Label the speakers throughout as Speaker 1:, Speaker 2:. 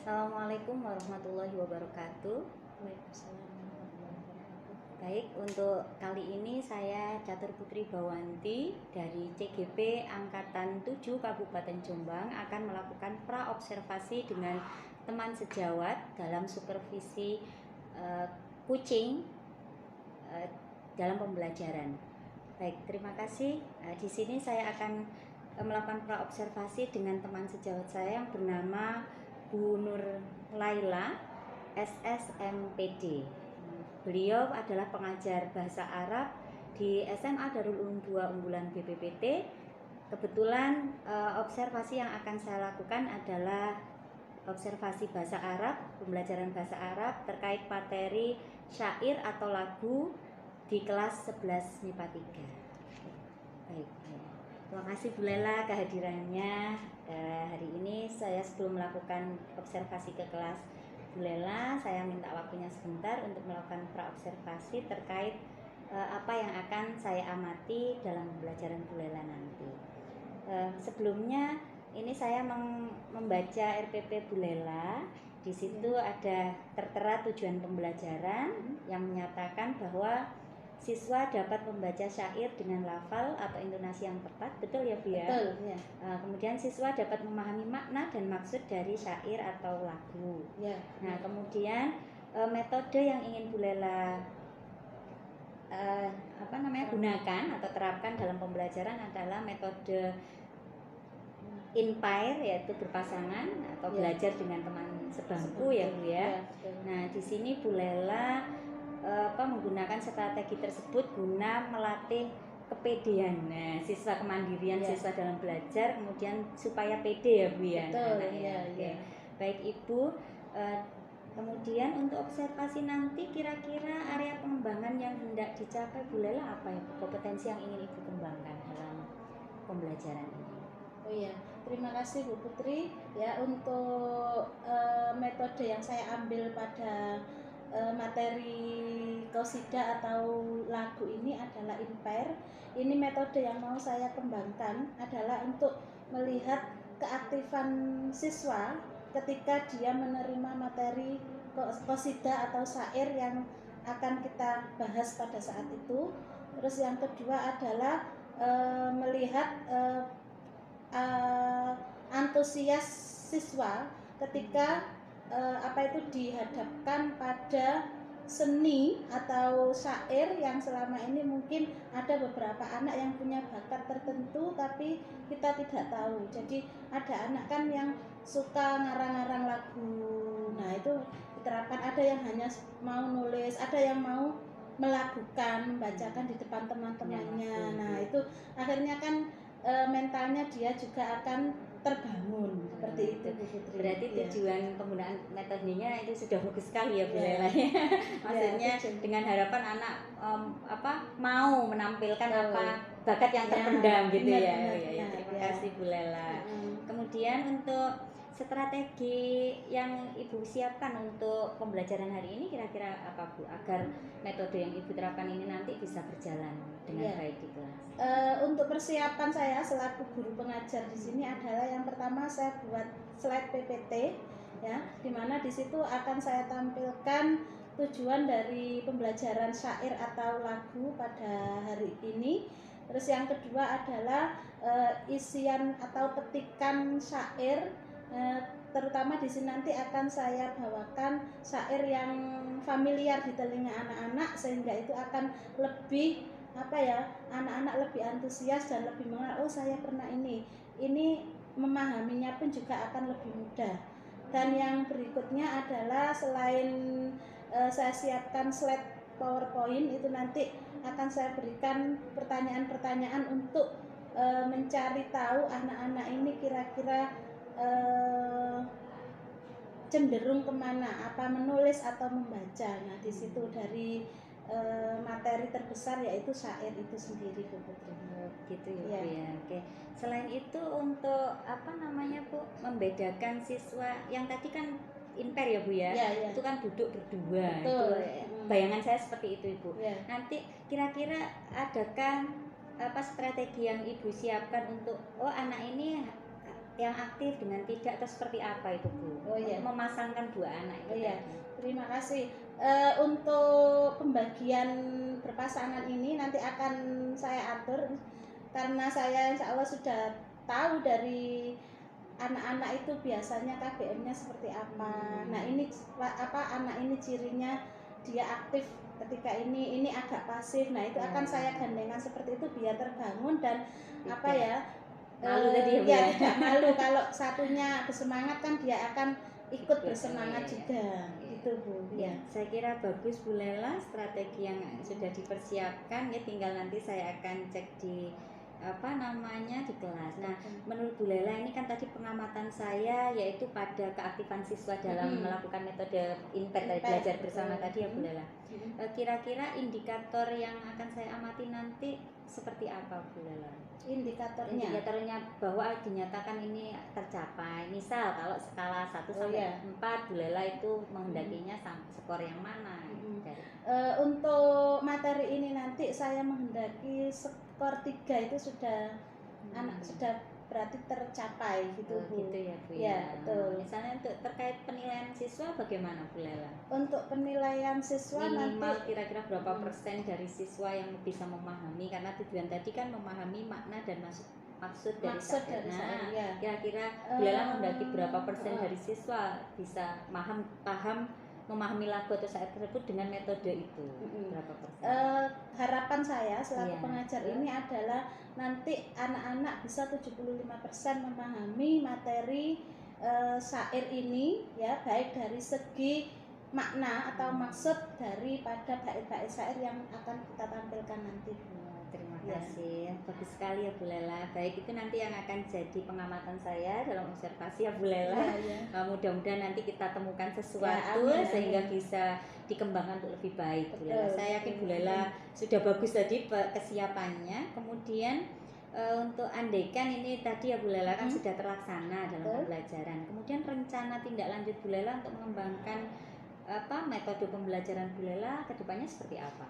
Speaker 1: Assalamualaikum warahmatullahi wabarakatuh.
Speaker 2: Waalaikumsalam warahmatullahi wabarakatuh.
Speaker 1: Baik, untuk kali ini saya Catur Putri Bawanti dari CGP Angkatan 7 Kabupaten Jombang akan melakukan praobservasi dengan teman sejawat dalam supervisi kucing dalam pembelajaran. Baik, terima kasih. Di sini saya akan melakukan praobservasi dengan teman sejawat saya yang bernama Bu Nur Laila, SSMPD. Beliau adalah pengajar bahasa Arab di SMA Darul Ulum 2 unggulan BPPT. Kebetulan observasi yang akan saya lakukan adalah observasi bahasa Arab, pembelajaran bahasa Arab terkait materi syair atau lagu di kelas 11 MIPA 3. Baik, terima kasih Bu Lela kehadirannya. Hari ini saya sebelum melakukan observasi ke kelas Bu Lela, saya minta waktunya sebentar untuk melakukan praobservasi terkait apa yang akan saya amati dalam pembelajaran Bu Lela nanti. Sebelumnya ini saya membaca RPP Bu Lela. Di situ ada tertera tujuan pembelajaran yang menyatakan bahwa siswa dapat membaca syair dengan lafal atau intonasi yang tepat, betul ya Bu ya?
Speaker 2: Betul, ya.
Speaker 1: Kemudian siswa dapat memahami makna dan maksud dari syair atau lagu.
Speaker 2: Ya.
Speaker 1: Nah, kemudian metode yang ingin Bu Lela gunakan atau terapkan dalam pembelajaran adalah metode in-pair, yaitu berpasangan atau belajar dengan teman sebangku ya Bu ya. Nah, di sini Bu Lela menggunakan strategi tersebut guna melatih kepedean, siswa kemandirian siswa dalam belajar, kemudian supaya pede ya Bu ya.
Speaker 2: Betul,
Speaker 1: Baik Ibu, kemudian untuk observasi nanti kira-kira area pengembangan yang hendak dicapai Bu Lela apa ya, kompetensi yang ingin Ibu kembangkan dalam pembelajaran ini?
Speaker 2: Oh iya, terima kasih Bu Putri ya untuk metode yang saya ambil pada materi qasidah atau lagu ini adalah in-pair. Ini metode yang mau saya kembangkan adalah untuk melihat keaktifan siswa ketika dia menerima materi qasidah atau syair yang akan kita bahas pada saat itu. Terus yang kedua adalah melihat antusias siswa ketika dihadapkan pada seni atau syair yang selama ini mungkin ada beberapa anak yang punya bakat tertentu tapi kita tidak tahu. Jadi ada anak kan yang suka ngarang-ngarang lagu, nah itu diterapkan. Ada yang hanya mau nulis, ada yang mau melakukan, membacakan di depan teman-temannya. Nah itu akhirnya kan mentalnya dia juga akan terbangun seperti itu Bu Putri.
Speaker 1: Berarti tujuan penggunaan metodenya itu sudah bagus sekali ya Bu Lela. Maksudnya dengan harapan anak mau menampilkan bakat yang terpendam gitu ya. Terima kasih Bu Lela. Kemudian untuk strategi yang Ibu siapkan untuk pembelajaran hari ini kira-kira apa Bu, agar metode yang Ibu terapkan ini nanti bisa berjalan dengan baik di kelas?
Speaker 2: Untuk persiapan saya selaku guru pengajar di sini adalah yang pertama saya buat slide PPT ya, dimana di situ akan saya tampilkan tujuan dari pembelajaran syair atau lagu pada hari ini. Terus yang kedua adalah isian atau petikan syair, terutama di sini nanti akan saya bawakan syair yang familiar di telinga anak-anak sehingga itu akan lebih anak-anak lebih antusias dan lebih mengenal, oh saya pernah ini memahaminya pun juga akan lebih mudah. Dan yang berikutnya adalah selain saya siapkan slide PowerPoint, itu nanti akan saya berikan pertanyaan-pertanyaan untuk mencari tahu anak-anak ini kira-kira cenderung kemana, apa menulis atau membaca. Nah di situ dari materi terbesar yaitu syair itu sendiri Bu Putri.
Speaker 1: Gitu ya Bu ya. Oke. Selain itu untuk Bu, membedakan siswa yang tadi kan in-pair ya Bu ya. Itu kan duduk berdua.
Speaker 2: Betul.
Speaker 1: Itu bayangan saya seperti itu Ibu. Nanti kira-kira adakah strategi yang Ibu siapkan untuk anak ini yang aktif dengan tidak, atau seperti apa itu Bu?
Speaker 2: Oh iya.
Speaker 1: Untuk memasangkan 2 anak itu
Speaker 2: Oh iya,
Speaker 1: tadi.
Speaker 2: terima kasih. Untuk pembagian berpasangan ini nanti akan saya atur, karena saya insya Allah sudah tahu dari anak-anak itu biasanya KBM-nya seperti apa. Nah ini anak ini cirinya dia aktif ketika ini agak pasif. Nah itu akan saya gandengan seperti itu biar terbangun dan apa ya,
Speaker 1: malu tadi ya Bu
Speaker 2: ya,
Speaker 1: ya?
Speaker 2: tidak malu. Kalau satunya bersemangat kan dia akan ikut bersemangat juga, gitu Bu.
Speaker 1: Ya, saya kira bagus Bu Lela, strategi yang sudah dipersiapkan ya, tinggal nanti saya akan cek di di kelas. Nah, menurut Bu Lela ini kan tadi pengamatan saya yaitu pada keaktifan siswa dalam melakukan metode INPET tadi, belajar bersama tadi ya Bu Lela. Kira-kira indikator yang akan saya amati nanti seperti apa Bu Lela? Indikatornya bahwa dinyatakan ini tercapai. Misal kalau skala 1 sampai 4 Bu Lela itu menghendakinya skor yang mana?
Speaker 2: Untuk materi ini nanti saya menghendaki skor 3 itu sudah anak sudah berarti tercapai gitu Bu.
Speaker 1: Gitu ya Bu
Speaker 2: ya. Betul.
Speaker 1: Misalnya untuk terkait penilaian siswa bagaimana Bu Lela?
Speaker 2: Untuk penilaian siswa
Speaker 1: minimal
Speaker 2: nanti
Speaker 1: kira-kira berapa persen dari siswa yang bisa memahami, karena tujuan tadi kan memahami makna dan maksud dari syair. Nah, kira-kira Bu Lela menghendaki berapa persen dari siswa bisa paham memahami lagu atau syair tersebut dengan metode itu? Berapa persen?
Speaker 2: Harapan saya selaku pengajar ini adalah nanti anak-anak bisa 75% memahami materi syair ini ya, baik dari segi makna atau maksud daripada bait-bait syair yang akan kita tampilkan nanti.
Speaker 1: Terima kasih, bagus sekali ya Bu Lela. Baik, itu nanti yang akan jadi pengamatan saya dalam observasi ya Bu Lela. Mudah-mudahan nanti kita temukan sesuatu sehingga bisa dikembangkan untuk lebih baik Bu Lela. Saya yakin Bu Lela sudah bagus tadi kesiapannya. Kemudian untuk andaikan ini tadi ya Bu Lela kan sudah terlaksana dalam pembelajaran. Kemudian rencana tindak lanjut Bu Lela untuk mengembangkan metode pembelajaran Bu Lela kedepannya seperti apa?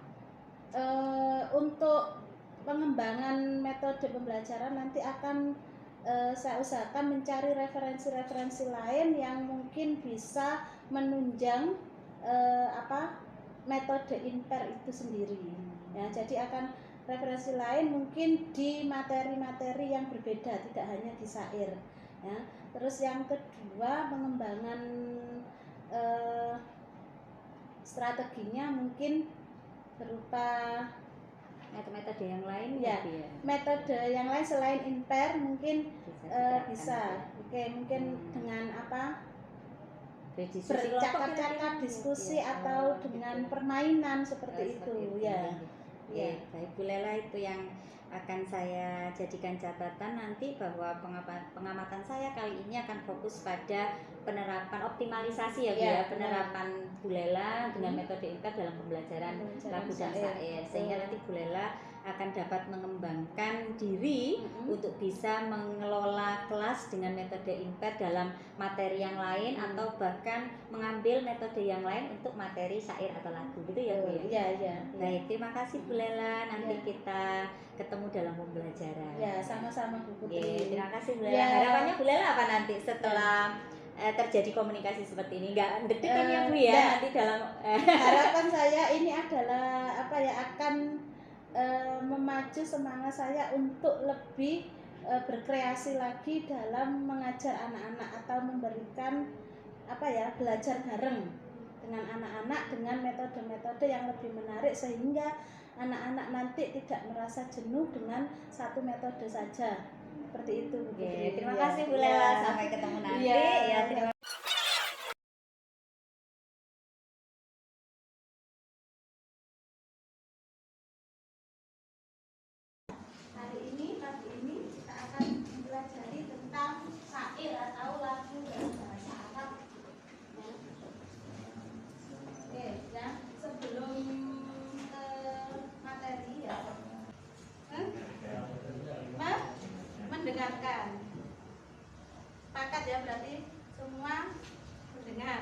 Speaker 2: Untuk pengembangan metode pembelajaran nanti akan saya usahakan mencari referensi-referensi lain yang mungkin bisa menunjang metode INPER itu sendiri. Ya, jadi akan referensi lain mungkin di materi-materi yang berbeda, tidak hanya di syair. Ya. Terus yang kedua, pengembangan strateginya mungkin berupa
Speaker 1: metode yang lain
Speaker 2: ya, metode yang lain selain INPER mungkin bisa. Mungkin dengan bercakap-cakap, diskusi atau dengan permainan seperti itu ya.
Speaker 1: Baik Bu Lela, itu yang akan saya jadikan catatan nanti, bahwa pengamatan saya kali ini akan fokus pada penerapan optimalisasi ya Bu ya, penerapan Bu Lela dengan metode INPER dalam pembelajaran lagu dan syair, sehingga nanti Bu Lela akan dapat mengembangkan diri untuk bisa mengelola kelas dengan metode INPER dalam materi yang lain, atau bahkan mengambil metode yang lain untuk materi syair atau lagu, gitu ya Bu ya? Baik, terima kasih Bu Lela, nanti kita ketemu dalam pembelajaran.
Speaker 2: Ya, sama-sama Bu Putri.
Speaker 1: Terima kasih Bu Lela. Harapannya Bu Lela apa nanti setelah terjadi komunikasi seperti ini? Nggak deg-degan ya Bu ya? Nanti dalam
Speaker 2: harapan saya ini adalah akan memacu semangat saya untuk lebih berkreasi lagi dalam mengajar anak-anak atau memberikan belajar bareng dengan anak-anak dengan metode-metode yang lebih menarik, sehingga anak-anak nanti tidak merasa jenuh dengan satu metode saja. Seperti itu.
Speaker 1: Terima kasih Bu Lela, sampai ketemu nanti. Terima
Speaker 2: pagi ini kita akan mempelajari tentang syair atau lagu dalam bahasa Arab. Sebelum materi ya, mendengarkan. Pakat ya, berarti semua mendengar.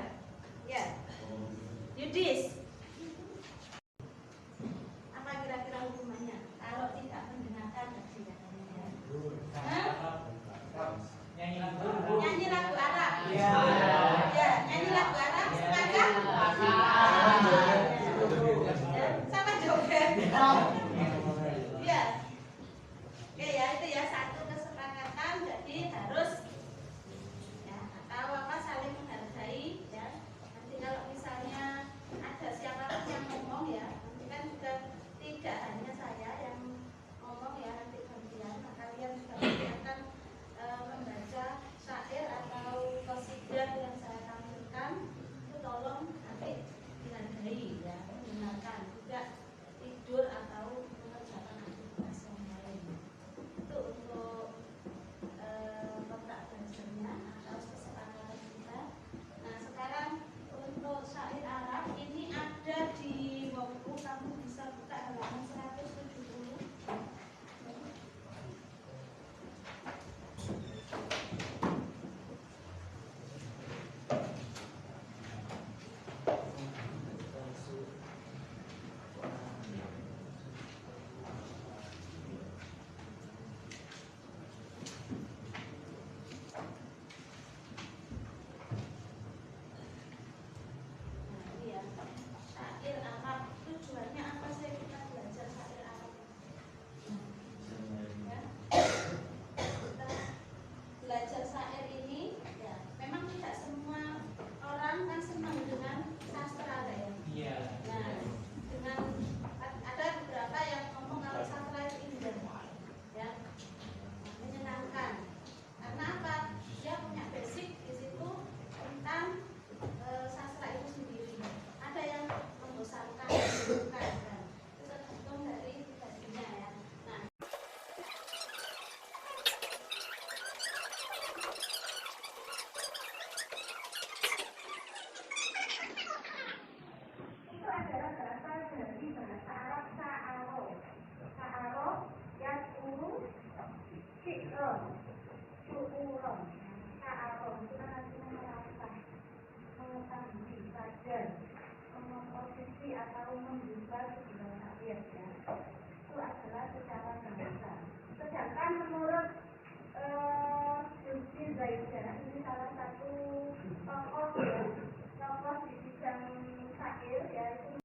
Speaker 2: Ya, Yudis, apa kira-kira hukumannya kalau tidak mendengarkan tadi katanya?
Speaker 3: sya'ron, syu'uron. Sya'ron itu kan artinya merasa, mengetahui, sadar, memposisi atau membuka sebuah syair ya. Itu adalah secara bahasa. Sedangkan menurut Jurji Zaidah, ini salah satu tokoh ya, tokoh di bidang syair yaitu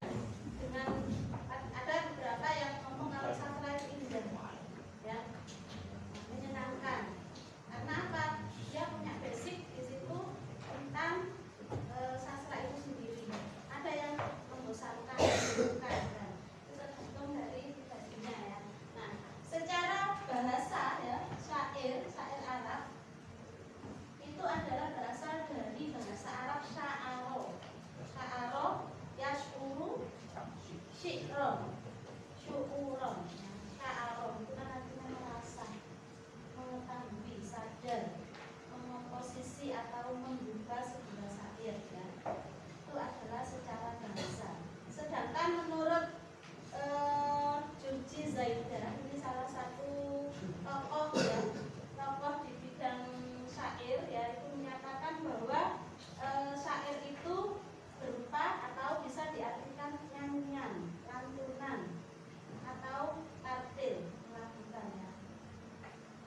Speaker 2: dengan ada beberapa yang ngomong kalau sastra itu indah ya, menyenangkan. Karena apa? Dia punya basic di situ tentang sastra itu sendiri. Ada yang membosankan, bukan kan? Itu tergantung dari pribadinya ya. Nah, secara bahasa ya, syair Arab itu adalah berasal dari bahasa Arab sya'aro. Sya'aro yash'uru syi'ron syu'uron. Sya'aro itu kan artinya merasa, mengetahui, sadar, memposisi atau membuka sebuah syair ya. Itu adalah secara bahasa. Sedangkan menurut Jurji Zaidah, ini salah satu tokoh ya, tokoh di bidang syair ya, itu menyatakan bahwa syair itu berupa atau bisa diartikan nyanyian, lantunan atau tartil, melakukan ya.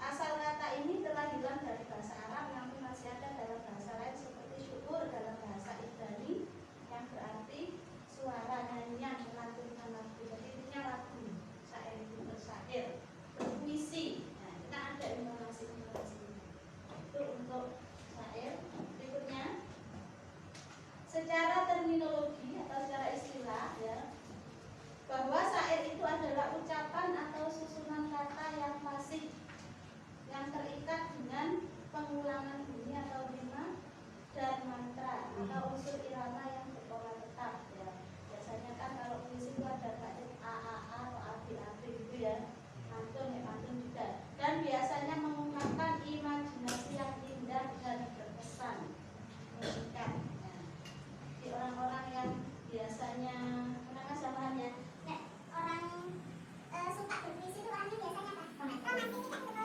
Speaker 2: Asal kata ini telah hilang dari bahasa Arab, namun masih ada dalam bahasa lain seperti syukur dalam bahasa Ibrani yang berarti suara nyanyian, melantunkan lagu. Jadi intinya lagu, syair itu bersyair, berpuisi. Nah, kita ada informasi itu untuk syair. Berikutnya, secara terminologi atau secara istilah ya, bahwa syair itu adalah ucapan atau susunan kata yang fasih, yang terikat dengan pengulangan bunyi atau rima dan mantra atau unsur irama yang berpola tetap ya. Biasanya kan kalau puisi itu ada bait a atau ab gitu ya, pantun ya, pantun juga, dan biasanya mengungkapkan imajinasi yang indah dan berkesan, mengikat ya. Di orang-orang yang biasanya menangis zamannya orang suka berpuisi itu orangnya biasanya apa? Romantis kita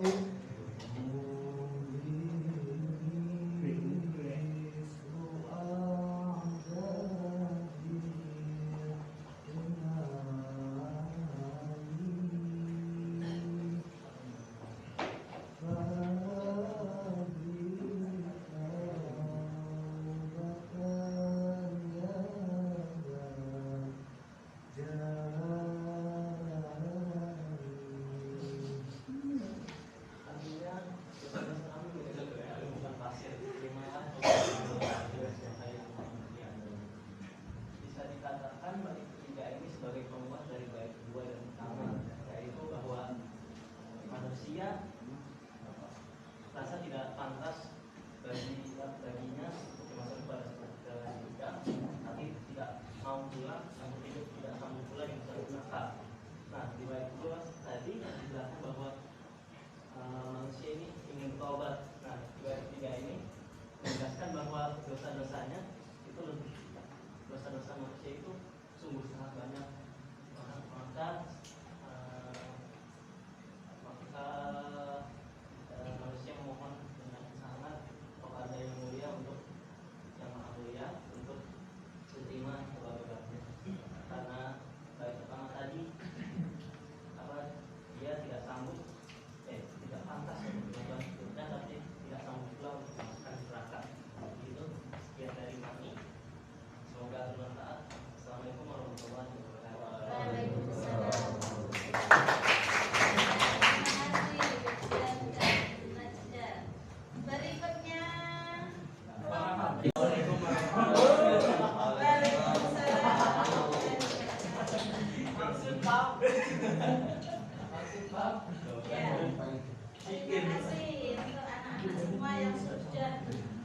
Speaker 4: Bisa dikatakan bait ketiga ini sebagai penguat dari bait kedua dan pertama, yaitu bahwa manusia rasa tidak pantas baginya untuk dimasukkan pada segala surga, tapi tidak mau pula sanggup hidup, tidak sanggup pula dimasukkan neraka. Nah, di bait kedua tadi dijelaskan bahwa manusia ini ingin bertobat. Nah, di bait ketiga ini menjelaskan bahwa dosa-dosanya itu lebih, dosa-dosa manusia itu sungguh sangat banyak, maka manusia memohon dengan sangat kepada yang mulia, untuk yang maha mulia, untuk diterima tobat-tobatnya. Karena baik pertama tadi dia tidak sanggup, tidak pantas untuk dimasukkan surga, tapi tidak sanggup pula untuk dimasukkan neraka. Itu sekian dari kami. Semoga bermanfaat. Assalamualaikum warahmatullahi wabarakatuh.
Speaker 2: Waalaikumsalam. Berikutnya terima kasih untuk anak-anak semua yang sudah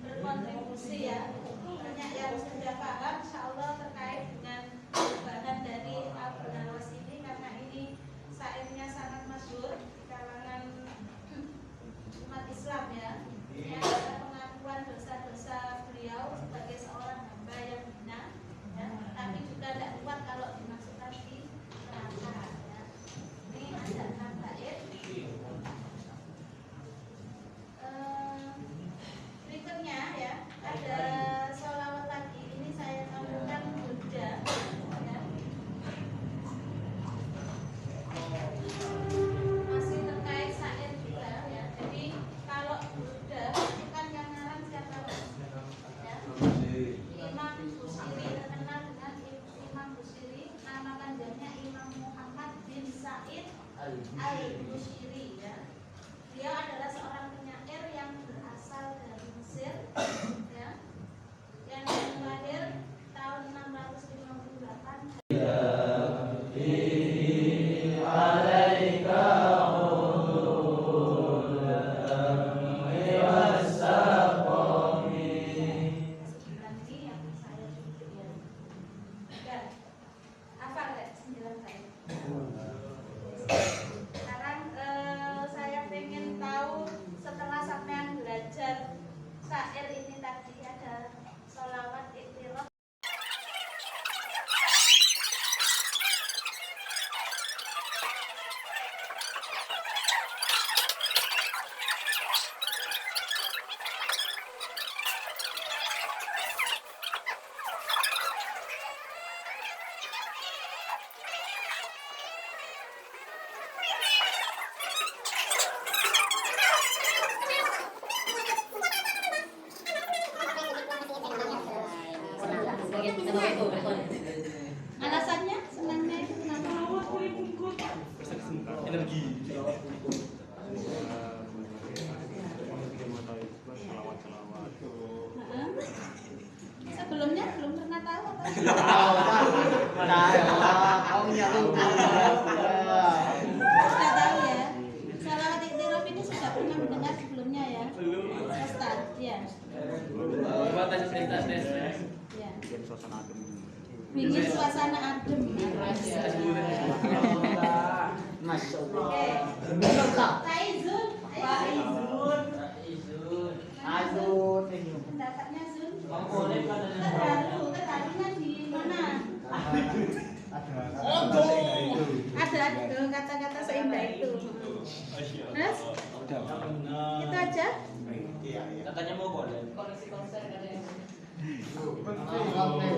Speaker 2: berkontribusi ya. Banyak yang sudah paham insyaallah terkait dengan bahan dari Abu Nawas ini, karena ini syairnya sangat masyhur di kalangan umat Islam ya. Ini adalah pengakuan dosa-dosa beliau sebagai seorang hamba yang hina ya, tapi juga tidak kuat kalau dimasukkan di neraka ya. Ini ada 6 bait. Berikutnya ya, ada sholawat lagi. Ini saya tampilkan Buddha ya. Masih terkait syair juga ya. Jadi kalau Buddha itu kan yang ngarang siapa ya? Imam Busiri, terkenal dengan Imam Busiri. Nama panjangnya Imam Muhammad bin Said al-Busiri ya. Dia adalah seorang penyair yang berasal dari Mesir ya, yang lahir tahun 658. Sekarang saya pengen tahu, setelah sampean belajar syair ini tadi, ada sholawat iktiraf. Alasannya senangnya itu kenapa?
Speaker 5: Energi.
Speaker 2: Sebelumnya belum pernah tahu apa? Sudah tahu ya. Sholawat iktiraf ini sudah pernah mendengar sebelumnya ya? Ustaz, ya. Ya. Bikin suasana adem. Oke. Taizun. Pendapatnya Zun. Terharunya di mana? Ada kata-kata seindah itu. Mas? Itu aja.
Speaker 4: Katanya mau koleksi konser katanya.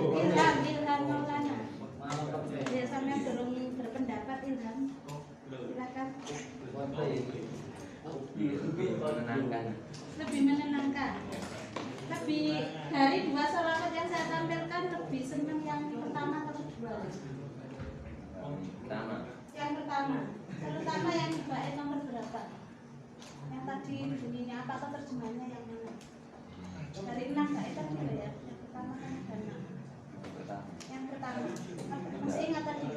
Speaker 2: Ilham Maulana. Ya, sampai belum berpendapat Ilham. Silakan. Lebih menenangkan. Lebih dari 2 sholawat yang saya tampilkan, lebih senang yang pertama atau kedua? Yang pertama. Terutama yang di bait nomor berapa? Yang tadi bunyinya apa atau terjemahannya yang mana? Dari 6 bait tadi loh ya. Yang pertama kan ada 6. Yang pertama. Masih ingat tadi?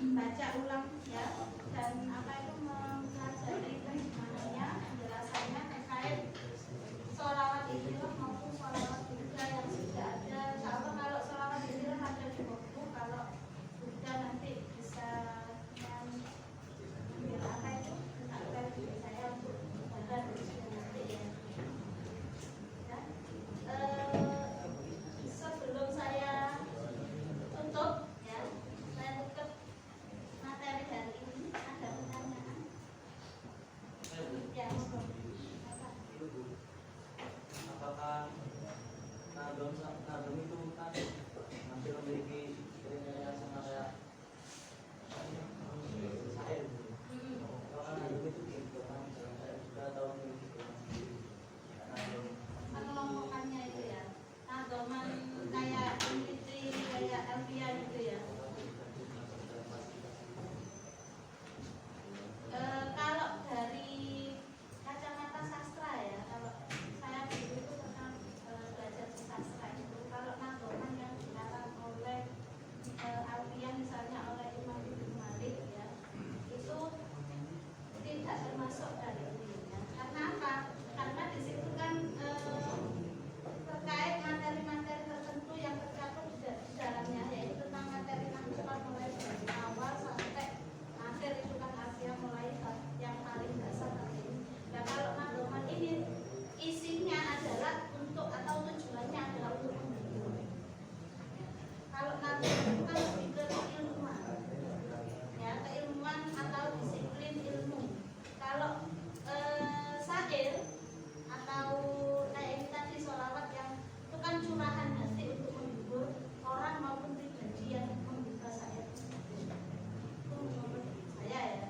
Speaker 2: Membaca ulang ya, dan apa itu mempelajari terjemahannya, penjelasannya terkait sholawat istilah maupun sholawat Buddha yang sudah ada. Insya Allah kalau sholawat istilah ada di buku, kalau Buddha nanti bisa mengambil apa itu, akan saya untuk baca nanti ya. Sebelum saya tutup ya, saya tutup materi hari ini, ada pertanyaan ya,
Speaker 4: Apakah nadom itu kan hampir memiliki kriteria sama kayak syair? Apakah nadom itu gitu kan? Saya sudah tahu memiliki nadom.
Speaker 2: pengelompokannya itu ya, nadoman kayak Fitri, kayak Alfia gitu ya. Kalau dari kacamata sastra ya, kalau saya dulu itu pernah belajar di sastra itu, kalau nadoman yang dikarang oleh Alfia misalnya oleh Imam Ibnu Malik ya, itu tidak termasuk dari ini ya. Karena apa? Karena di situ kan terkait materi-materi tertentu yang tercakup di dalamnya, yaitu tentang materi nahkoh mulai dari awal sampai akhir itu kan Asia mulai yang paling dasar tadi. Nah kalau nadoman ini isinya adalah untuk atau tujuannya adalah untuk menghibur. Kalau nadoman itu kan lebih ke keilmuan, ya keilmuan atau disiplin ilmu. Kalau syair atau kayak ini tadi sholawat yang itu kan curahan hati untuk menghibur orang maupun pribadi yang membuka syair. Itu menurut saya ya.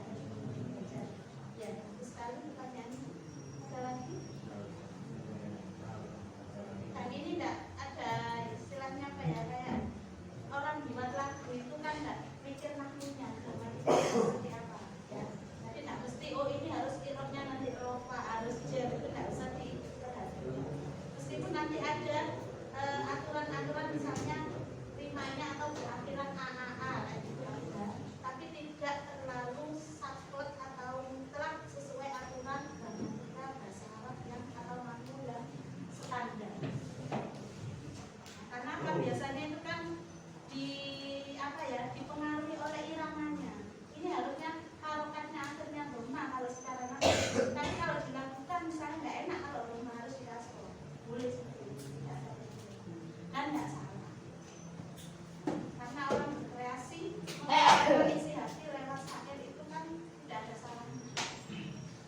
Speaker 2: Ya, bagus sekali pertanyaannya. Ada lagi? Dan ini enggak ada istilahnya apa ya, kayak orang buat lagu itu kan enggak mikir nahmunya, seperti apa ya. Jadi enggak mesti oh ini harus irobnya nanti rofa, harus jem, itu enggak usah diperhatikan. Meskipun nanti ada aturan-aturan misalnya rimanya atau berakhiran AAA kayak gitu ada, tapi tidak terlalu saklek atau mutlak sesuai aturan gramatika bahasa Arab yang atau makna yang standar. Karena apa biasanya itu kan di apa ya, dipengaruhi oleh irangannya. Ini harusnya harokatnya akhirnya doma kalau secara nafsu. Tapi kalau dilakukan misalnya nggak enak kalau doma harus dikasih. Boleh seperti itu, tidak ada dan nggak salah. Karena orang berkreasi mengeluarkan isi hati lewat syair itu kan tidak ada salahnya.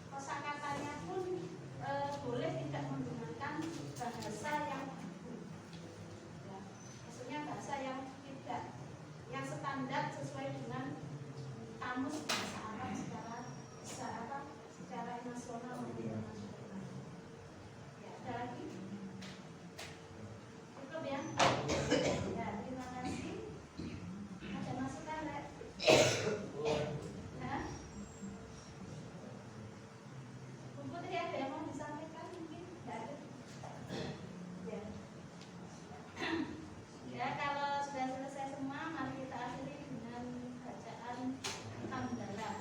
Speaker 2: Kosakatanya pun boleh tidak menggunakan bahasa yang ya, maksudnya bahasa yang tidak yang standar sesuai dengan kamus bahasa Arab secara nasional maupun internasional. Ya, ada lagi? Cukup ya? Ya, terima kasih. Ada masukan, Lek? Hah? Bu Putri ada yang mau disampaikan mungkin? Tidak ada? Ya. Ya, kalau sudah selesai semua, mari kita akhiri dengan bacaan hamdalah.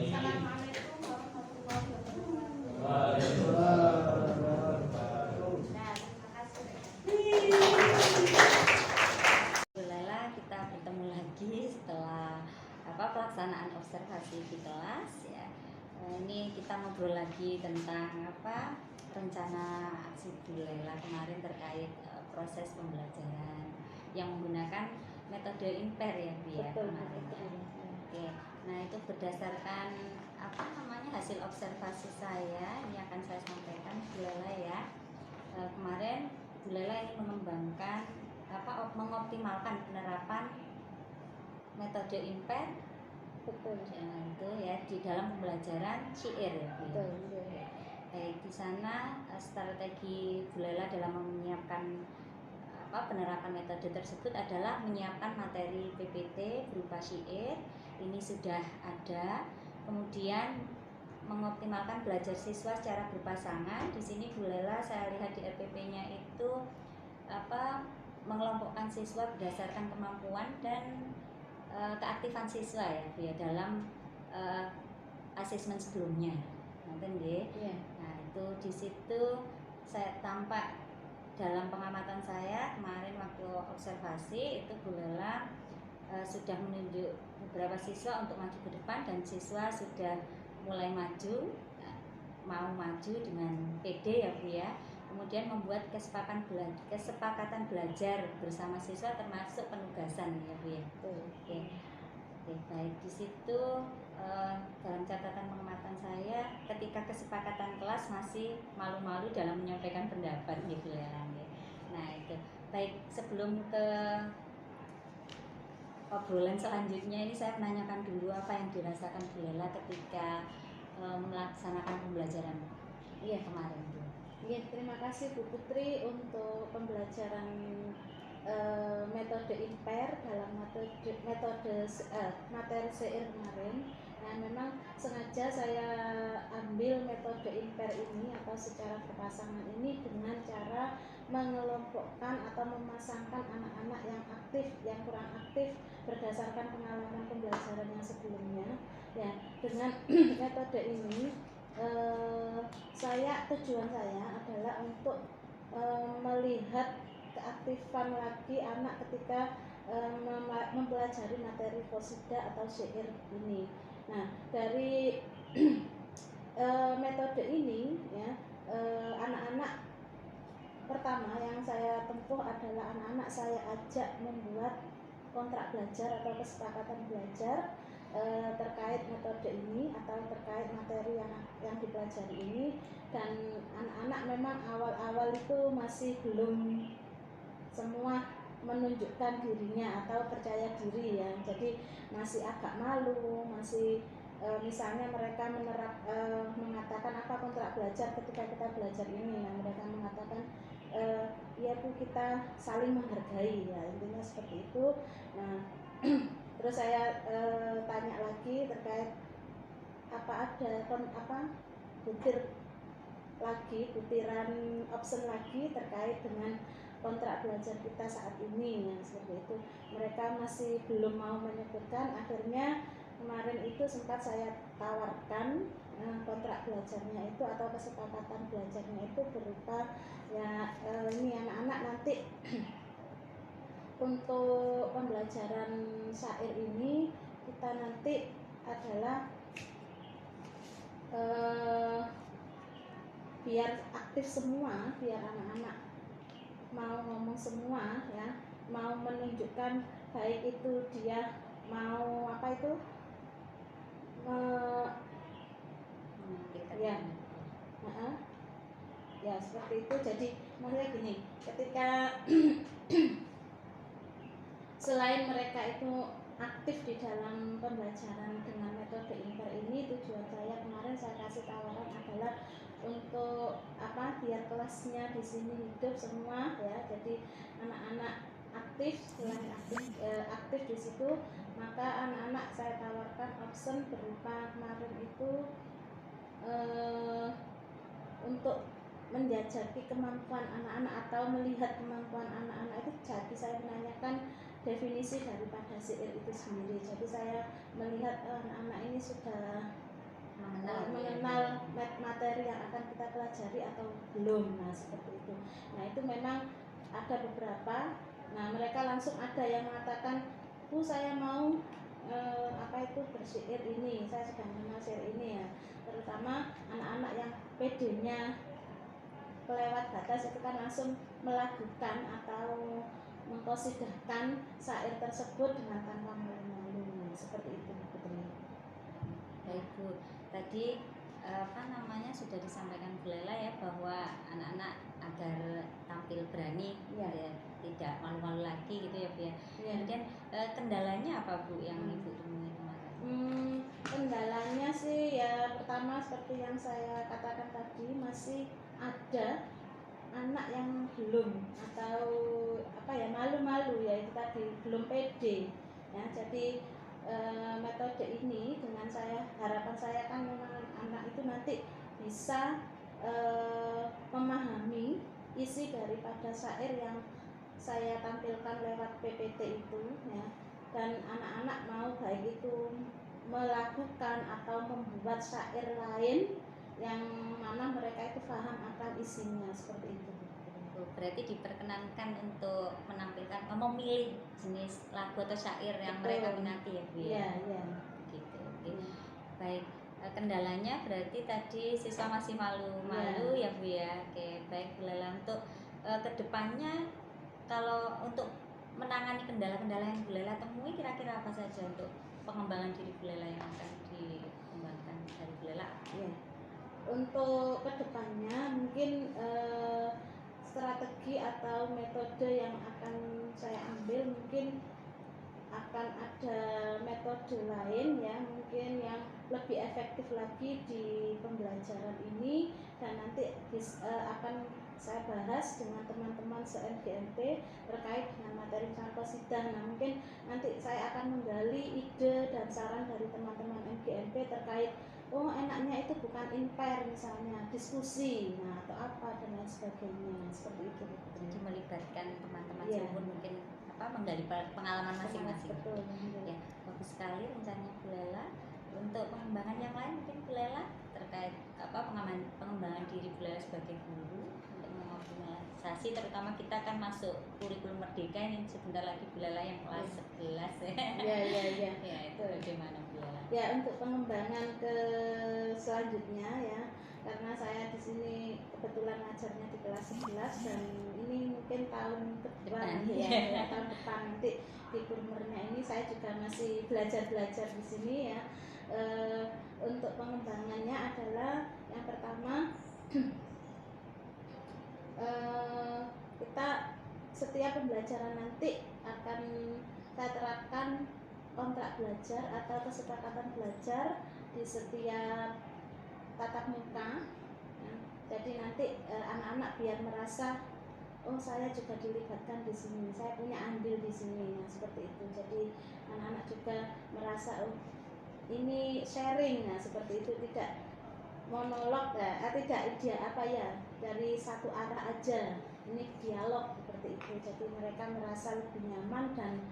Speaker 2: Assalamualaikum warahmatullahi wabarakatuh. Nah, terima kasih.
Speaker 1: Alhamdulillah kita bertemu lagi setelah pelaksanaan observasi di kelas ya. Ini kita ngobrol lagi tentang rencana aksi Bulela kemarin terkait proses pembelajaran yang menggunakan metode imper ya Bu ya kemarin. Oke. Nah, itu berdasarkan apa namanya hasil observasi saya, ini akan saya sampaikan Bu Lela ya. Kemarin Bu Lela ingin mengembangkan mengoptimalkan penerapan metode imper
Speaker 2: Betul.
Speaker 1: itu ya di dalam pembelajaran syair ya Bu.
Speaker 2: Betul.
Speaker 1: Baik, di sana strategi Bu Lela dalam menyiapkan penerapan metode tersebut adalah menyiapkan materi PPT berupa syair, ini sudah ada. Kemudian mengoptimalkan belajar siswa secara berpasangan. Di sini Bu Lela saya lihat di RPP-nya itu mengelompokkan siswa berdasarkan kemampuan dan keaktifan siswa ya Bu ya dalam asesmen sebelumnya.
Speaker 2: Iya.
Speaker 1: Nah, itu di situ saya tampak dalam pengamatan saya kemarin waktu observasi itu Bu Lela sudah menunjuk beberapa siswa untuk maju ke depan dan siswa sudah mulai mau maju dengan PD ya Bu ya. Kemudian membuat kesepakatan belajar bersama siswa termasuk penugasan ya Bu ya. Oke, baik, di situ dalam catatan pengamatan saya ketika kesepakatan kelas masih malu-malu dalam menyampaikan pendapat gitu ya. Nah itu baik, sebelum ke obrolan selanjutnya ini saya menanyakan dulu apa yang dirasakan Bu Lela ketika melaksanakan pembelajaran kemarin Bu.
Speaker 2: Iya, terima kasih Bu Putri untuk pembelajaran metode imper dalam materi syair kemarin. Nah, memang sengaja saya ambil metode imper ini atau secara berpasangan ini dengan cara mengelompokkan atau memasangkan anak-anak yang aktif, yang kurang aktif berdasarkan pengalaman pembelajaran yang sebelumnya. Ya, dengan metode ini tujuan saya adalah untuk melihat keaktifan lagi anak ketika mempelajari materi qasidah atau syair ini. Nah, dari metode ini ya, anak-anak pertama yang saya tempuh adalah anak-anak saya ajak membuat kontrak belajar atau kesepakatan belajar terkait metode ini atau terkait materi yang dipelajari ini. Dan anak-anak memang awal-awal itu masih belum semua menunjukkan dirinya atau percaya diri ya, jadi masih agak malu, masih misalnya mereka mengatakan apa kontrak belajar ketika kita belajar ini. Nah, mereka mengatakan ya Bu, kita saling menghargai ya, intinya seperti itu. Nah terus saya tanya lagi terkait butiran option lagi terkait dengan kontrak belajar kita saat ini ya, seperti itu. Mereka masih belum mau menyebutkan. Akhirnya kemarin itu sempat saya tawarkan kontrak belajarnya itu atau kesepakatan belajarnya itu berupa ya ini anak-anak nanti untuk pembelajaran syair ini kita nanti adalah biar aktif semua, biar anak-anak mau ngomong semua ya, mau menunjukkan baik itu dia mau ya seperti itu. Jadi maksudnya gini, ketika selain mereka itu aktif di dalam pembelajaran dengan metode imper ini, tujuan saya kemarin saya kasih tawaran adalah untuk biar kelasnya di sini hidup semua ya. Jadi anak-anak aktif, selain aktif di situ, maka anak-anak saya tawarkan option berupa kemarin itu untuk menjajaki kemampuan anak-anak atau melihat kemampuan anak-anak itu. Jadi saya menanyakan definisi daripada syair itu sendiri. Jadi saya melihat anak-anak ini sudah mengenal materi yang akan kita pelajari atau belum. Nah seperti itu. Nah itu memang ada beberapa. Nah mereka langsung ada yang mengatakan, Bu saya mau bersyair ini, saya sedang mengenal syair ini ya. Terutama anak-anak yang PD-nya kelewat batas itu kan langsung melakukan atau mengqasidahkan syair tersebut dengan tanpa malu-malu. Seperti itu Putri.
Speaker 1: Baik Bu, tadi sudah disampaikan Bu Lela ya bahwa anak-anak agar tampil berani
Speaker 2: Iya.
Speaker 1: ya, tidak malu-malu lagi gitu ya Bu ya.
Speaker 2: Ya.
Speaker 1: Kemudian kendalanya apa Bu yang Ibu temui kemarin?
Speaker 2: Kendalanya sih ya pertama seperti yang saya katakan tadi, masih ada anak yang belum atau malu-malu ya, itu tadi belum pede ya. Jadi metode ini dengan harapan saya kan memang anak itu nanti bisa memahami isi daripada syair yang saya tampilkan lewat PPT itu ya, dan anak-anak mau baik itu melakukan atau membuat syair lain yang mana mereka itu paham akan isinya, seperti itu.
Speaker 1: Berarti diperkenankan untuk menampilkan, memilih jenis lagu atau syair yang
Speaker 2: Betul.
Speaker 1: mereka minati ya Bu ya.
Speaker 2: Iya.
Speaker 1: Gitu. Oke. Baik, kendalanya berarti tadi siswa masih malu-malu ya Bu ya. Oke, baik Bu Lela, untuk kedepannya kalau untuk menangani kendala-kendala yang Bu Lela temui, kira-kira apa saja untuk pengembangan diri Bu Lela yang akan dikembangkan dari Bu Lela?
Speaker 2: Ya. Untuk kedepannya mungkin strategi atau metode yang akan saya ambil, mungkin akan ada metode lain ya, mungkin yang lebih efektif lagi di pembelajaran ini, dan nanti akan saya bahas dengan teman-teman se-MGMP terkait dengan materi qasidah. Nah, mungkin nanti saya akan menggali ide dan saran dari teman-teman MGMP terkait enaknya itu bukan imper, misalnya diskusi, nah atau apa dan lain sebagainya, seperti itu.
Speaker 1: Jadi melibatkan teman-teman
Speaker 2: Iya.
Speaker 1: sebelum mungkin menggali pengalaman masing-masing.
Speaker 2: Betul.
Speaker 1: Ya, bagus sekali rencananya Bu Lela. Untuk pengembangan yang lain mungkin Bu Lela terkait pengembangan diri Bu Lela sebagai guru untuk mengoptimalisasi, terutama kita akan masuk kurikulum merdeka ini sebentar lagi Bu Lela yang kelas 11 ya.
Speaker 2: Iya.
Speaker 1: Ya, itu bagaimana Bu Lela?
Speaker 2: Ya, untuk pengembangan ke selanjutnya ya, karena saya di sini kebetulan ngajarnya di kelas 11 dan ini mungkin tahun depan ya, tahun depan nanti di kurmernya ini saya juga masih belajar di sini ya. Untuk pengembangannya adalah yang pertama kita setiap pembelajaran nanti akan saya terapkan kontrak belajar atau kesepakatan belajar di setiap tatap muka ya. Jadi nanti anak-anak biar merasa saya juga dilibatkan di sini, saya punya andil di sini, nah seperti itu. Jadi anak-anak juga merasa ini sharing, nah seperti itu, tidak monolog ya, tidak dari satu arah aja, ini dialog seperti itu. Jadi mereka merasa lebih nyaman dan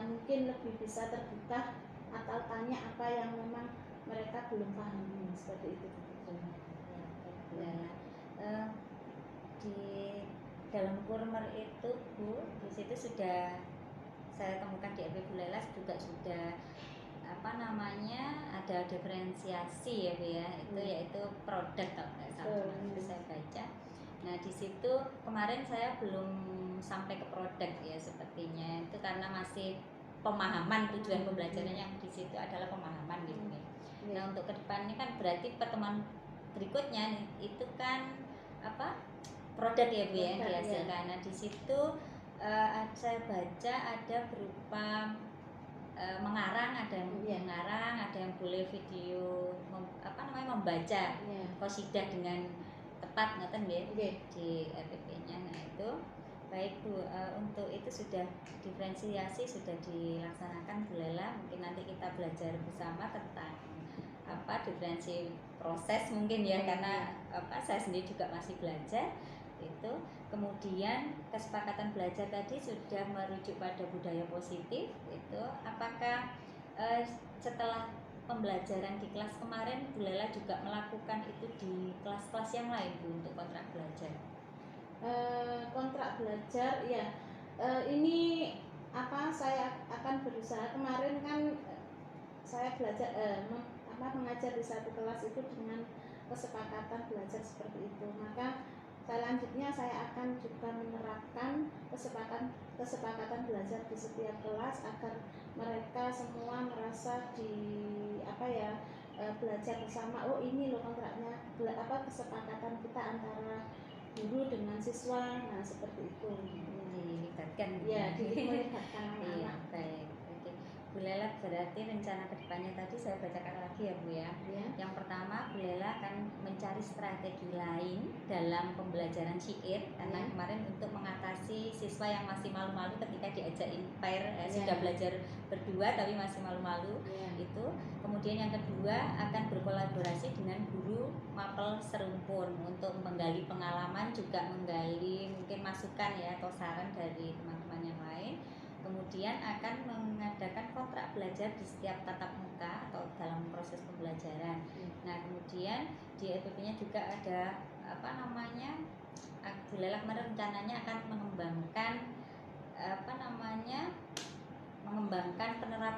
Speaker 2: mungkin lebih bisa terbuka atau tanya apa yang memang mereka belum pahami, seperti itu.
Speaker 1: Di dalam kurmer itu Bu, di situ sudah saya temukan di LP Bu Lela juga sudah ada diferensiasi ya Bu ya, itu yaitu produk kalau nggak salah, itu saya baca. Nah di situ kemarin saya belum sampai ke produk ya sepertinya, itu karena masih pemahaman, tujuan pembelajarannya yang di situ adalah pemahaman gitu ya. Nah untuk kedepannya kan berarti pertemuan berikutnya itu kan produk ya Bu ya yang dihasilkan. Nah di situ saya baca ada berupa mengarang, ada yang mengarang, ada yang boleh video membaca qasidah dengan tepat ngoten nggih di RPP-nya. Nah itu baik Bu, untuk itu sudah diferensiasi sudah dilaksanakan Bu Lela. Mungkin nanti kita belajar bersama tentang diferensi proses mungkin ya, karena saya sendiri juga masih belajar itu. Kemudian kesepakatan belajar tadi sudah merujuk pada budaya positif itu. Apakah setelah pembelajaran di kelas kemarin Bu Lela juga melakukan itu di kelas-kelas yang lain Bu untuk kontrak belajar?
Speaker 2: Kontrak belajar ya, ini saya akan berusaha. Kemarin kan saya belajar mengajar di satu kelas itu dengan kesepakatan belajar seperti itu, maka selanjutnya saya akan juga menerapkan kesepakatan belajar di setiap kelas agar mereka semua merasa belajar bersama. Oh ini loh kontraknya, kesepakatan kita antara guru dengan siswa. Nah seperti itu.
Speaker 1: Dilibatkan.
Speaker 2: Ya, dilibatkan
Speaker 1: Iya,
Speaker 2: anak-anak.
Speaker 1: baik. Oke. Bu Lela, berarti rencana kedepannya tadi saya bacakan lagi ya Bu ya.
Speaker 2: Ya.
Speaker 1: Yang pertama, Bu Lela akan mencari strategi lain dalam pembelajaran syair karena
Speaker 2: Ya.
Speaker 1: kemarin untuk mengatasi siswa yang masih malu-malu ketika diajak pair
Speaker 2: Ya.
Speaker 1: sudah belajar berdua tapi masih malu-malu
Speaker 2: Ya.
Speaker 1: itu. Kemudian yang kedua akan berkolaborasi dengan guru mapel serumpun untuk menggali pengalaman, juga menggali mungkin masukan ya atau saran dari teman-teman yang lain. Kemudian akan mengadakan kontrak belajar di setiap tatap muka atau dalam proses pembelajaran. Nah kemudian di EPP-nya juga ada Bu Lela kemarin rencananya akan mengembangkan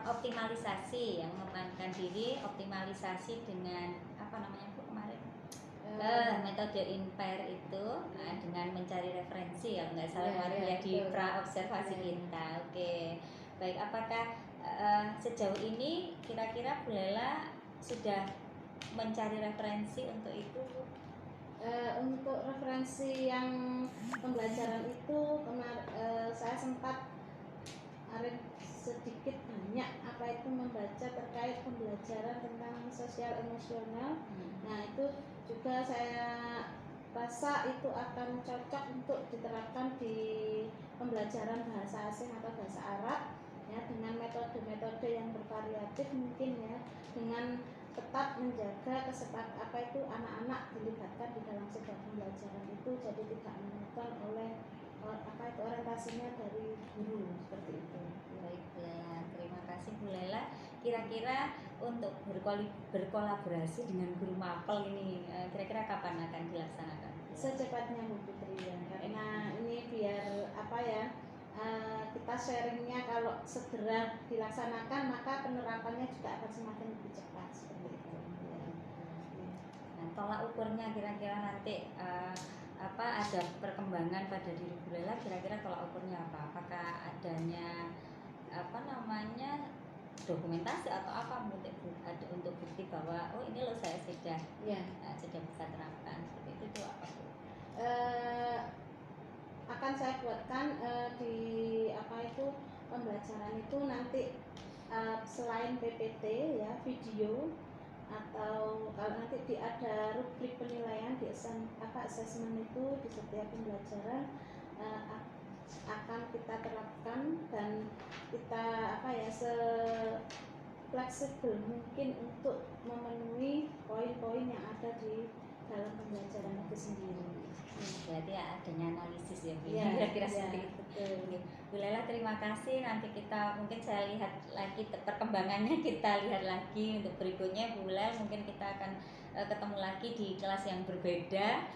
Speaker 1: optimalisasi yang mengembangkan diri, optimalisasi dengan Bu kemarin metode INPAIR itu dengan mencari referensi ya nggak salah kemarin ya di pra observasi kita. Oke, baik. Apakah sejauh ini kira-kira Bu Lela sudah mencari referensi untuk itu?
Speaker 2: Untuk referensi yang pembelajaran itu saya sempat sedikit banyak membaca terkait pembelajaran tentang sosial emosional. Nah itu juga saya rasa itu akan cocok untuk diterapkan di pembelajaran bahasa asing atau bahasa Arab ya, dengan metode-metode yang bervariatif mungkin ya, dengan tetap menjaga anak-anak dilibatkan di dalam sebuah pembelajaran itu, jadi tidak monoton oleh orientasinya dari guru seperti itu.
Speaker 1: Baiklah, terima kasih Bu Lela. Kira-kira untuk berkolaborasi dengan guru mapel ini kira-kira kapan akan dilaksanakan?
Speaker 2: Secepatnya Bu Putri ya, karena ini biar kita sharingnya kalau segera dilaksanakan maka penerapannya juga akan semakin lebih cepat seperti itu.
Speaker 1: Nah, tolak ukurnya kira-kira nanti ada perkembangan pada diri Bu Lela, kira-kira tolak ukurnya apa? Apakah adanya dokumentasi atau apa untuk bukti bahwa oh ini loh saya sudah bisa terapkan seperti itu apa Bu?
Speaker 2: Akan saya buatkan di pembelajaran itu nanti selain PPT ya, video, atau kalau nanti ada rubrik penilaian di assessment itu di setiap pembelajaran akan kita terapkan dan kita fleksibel mungkin untuk memenuhi poin-poin yang ada di dalam pembelajaran itu sendiri.
Speaker 1: Berarti adanya analisis ya, kira-kira seperti itu. Bu Lela, terima kasih. Nanti mungkin saya lihat lagi perkembangannya, kita lihat lagi untuk berikutnya. Bu Lela, mungkin kita akan ketemu lagi di kelas yang berbeda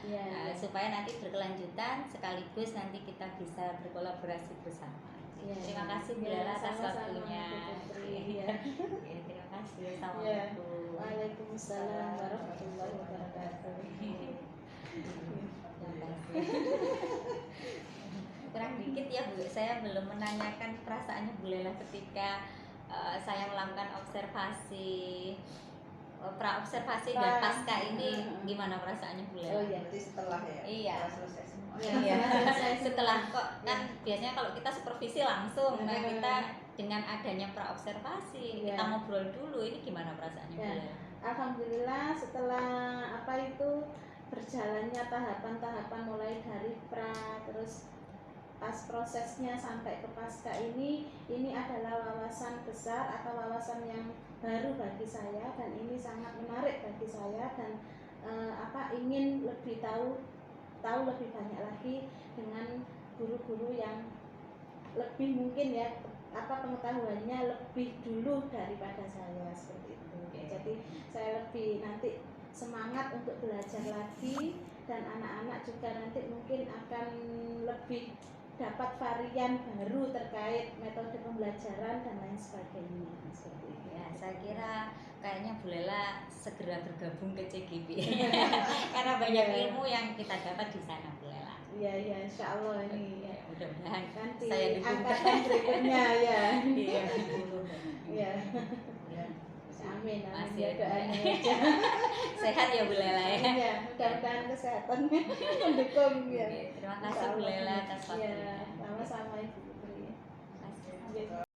Speaker 1: supaya nanti berkelanjutan sekaligus nanti kita bisa berkolaborasi bersama. Terima kasih Bu Lela atas waktunya. Terima kasih. Assalamualaikum.
Speaker 2: Waalaikumsalam warahmatullahi wabarakatuh.
Speaker 1: Kurang dikit ya Bu, saya belum menanyakan perasaannya Bu Lela ketika saya melakukan observasi pra-observasi dan pasca ini, gimana perasaannya Bu Lela?
Speaker 5: Oh iya, berarti setelah ya?
Speaker 1: Iya.
Speaker 5: Selesai semua.
Speaker 1: Iya. Setelah kok kan biasanya kalau kita supervisi langsung, nah kita dengan adanya pra-observasi kita ngobrol dulu, ini gimana perasaannya Bu Lela?
Speaker 2: Alhamdulillah setelah berjalannya tahapan-tahapan mulai dari terus pas prosesnya sampai ke pasca ini adalah wawasan besar atau wawasan yang baru bagi saya, dan ini sangat menarik bagi saya, dan ingin lebih tahu lebih banyak lagi dengan guru-guru yang lebih mungkin ya pengetahuannya lebih dulu daripada saya seperti itu. Jadi saya lebih nanti semangat untuk belajar lagi, dan anak-anak juga nanti mungkin akan lebih dapat varian baru terkait metode pembelajaran dan lain sebagainya seperti itu.
Speaker 1: Ya, saya kira kayaknya Bu Lela segera bergabung ke CGP karena banyak ilmu yang kita dapat di sana Bu Lela.
Speaker 2: Iya, insya Allah ini ya.
Speaker 1: Mudah-mudahan
Speaker 2: Nanti
Speaker 1: saya dukung
Speaker 2: angkatan berikutnya ya.
Speaker 1: Iya.
Speaker 2: Iya. Amin, amin.
Speaker 1: Masih
Speaker 2: Ya,
Speaker 1: ada.
Speaker 2: doanya aja.
Speaker 1: Sehat ya Bu Lela ya.
Speaker 2: Ya, mudah-mudahan kesehatan mendukung ya.
Speaker 1: Oke, terima kasih Bu Lela atas
Speaker 2: Ya,
Speaker 1: waktunya.
Speaker 2: sama-sama Ibu Putri.
Speaker 1: Terima kasih.
Speaker 2: Ya.